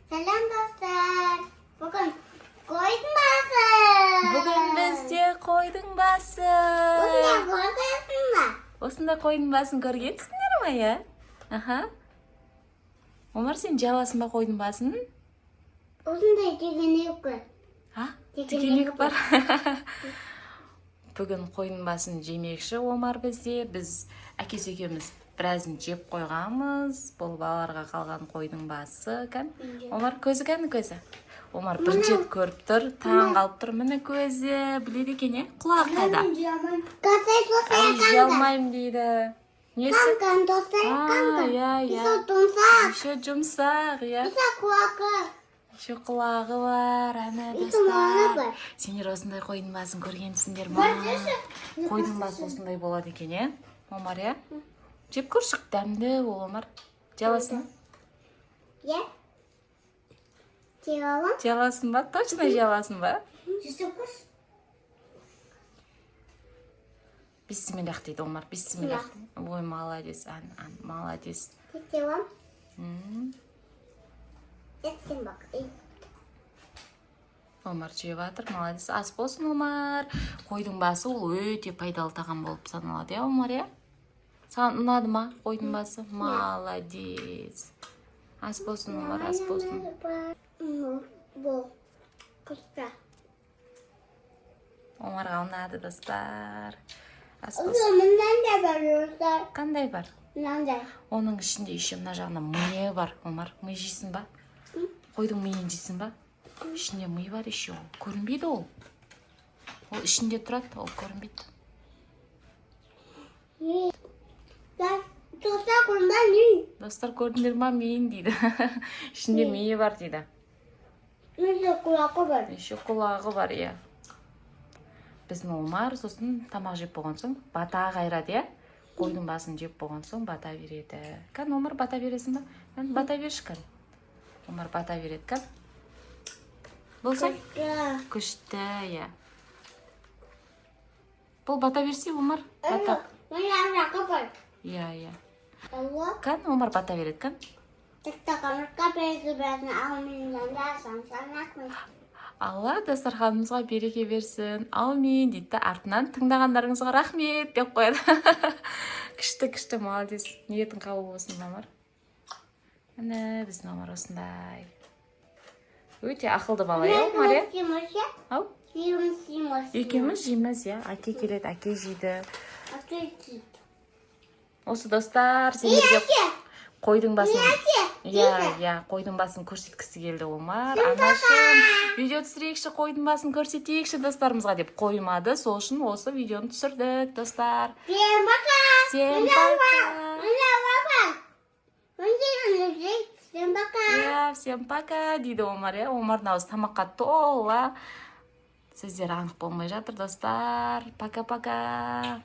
Selam dostlar. Bugün koydum bası. Бүгін бізде қойдың басы. Bugün koydun mı? Осында қойдың басын көргенсіңдер ма, иә? Аха. Омар, сен жабасың ба қойдың басын? Osunda tükünük var. А? Текенек Текенек бар. Бүгін қойдың басын жемекші Омар бізде. Біз әкесі екеуміз біразын жеп қойғанбыз. Бұл балаларға қалған қойдың басы. Кән? Омар, көзі кәні көзі? Омар бір жеп көріп тұр, таң қалып тұр. Міне көзі, біледі екен, е? Құлағы қайда? Kasayı dostlar Ай, kanka. жалмаймын дейді. Несі? Kanka dostlar kanka. Иә, иә. Bisa tumsak. Еще жұмсақ, иә. Bisa kulakı. Еще құлағы бар, әні Bisa mana достар. var? Сендер осындай қойдың басын көргенсіңдер ма? Қойдың басы осындай болады екен, е? Омар, е? Жеп көршік, дәмді ол, Омар. Жаласың? Ya. Cevabım. Жаласың ба? Точно жаласың ба? Жүзі құс. Бисмиллах дейді Омар, бисмиллах. Ой, молодец, молодец. Cevabım. М. Etkin bak. Омар жеп жатыр, молодец. Ас болсын, Омар. Қойдың басы ол өте пайдалы тағам болып саналады, иә, Омар, иә? Саған ұнады ма қойдың басы? Молодец. Ас болсын, Омар, ас болсын. Bu. Kısa. Омарға ұнады, достар. Ас болсын. Uzunundan da veriyorlar. Қандай бар? Nanda. Оның ішінде еще мына жағында миы бар, Омар. Ми жейсің ба? Қойдың миын жейсің ба? Ішінде ми бар еще. Көрінбейді ол. Ол ішінде тұрады, ол көрінбейді. Ben dostlar kurumdan yiyeyim. Достар, көрдіңдер ма миын дейді. Ішінде миы бар дейді. Nasıl kulakı var? Еще құлағы бар, иә. Біздің Омар сосын тамақ жеп болған соң бата қайрады, иә? Қойдың басын жеп болған соң бата береді. Кән, Омар, бата бересің ба? Кән, бата берші, кән. Омар бата береді, кән. Болсын? Күшті, иә. Бұл бата берсе, Омар? Бата. Ben rakı var. Иә, иә. Allah. Кән, Омар бата береді, кән. Tıktakamız kapıyası ben almayacağım dersen sen yakmayın. Алла дастарханымызға береке берсін. Аумин дейді. Артынан тыңдағандарыңызға рахмет деп қояды. Күшті, молодец. Ниетің қабыл болсын, Омар. Міне, біздің Омар осындай. Өте ақылды бала, иә, Омар, иә? Simoşa. Ау? Simoşa. Екеуміз жейміз, иә. Әке келеді, әке жейді. Akıllı. Осы достар, сендерге қойдың басын... Niye? Иә, қойдың басын көрсеткісі келді Омар. Анашым, видео түсірейікші, қойдың басын көрсетейікші достарымызға деп қоймады. Сол үшін осы видеоны түсірдік, достар. Всем пока. Всем пока. Всем пока. Иә, всем пока дейді Омар, иә. Омардың аузы тамаққа тола. Сөздер анық болмай жатыр, достар. Пока-пока.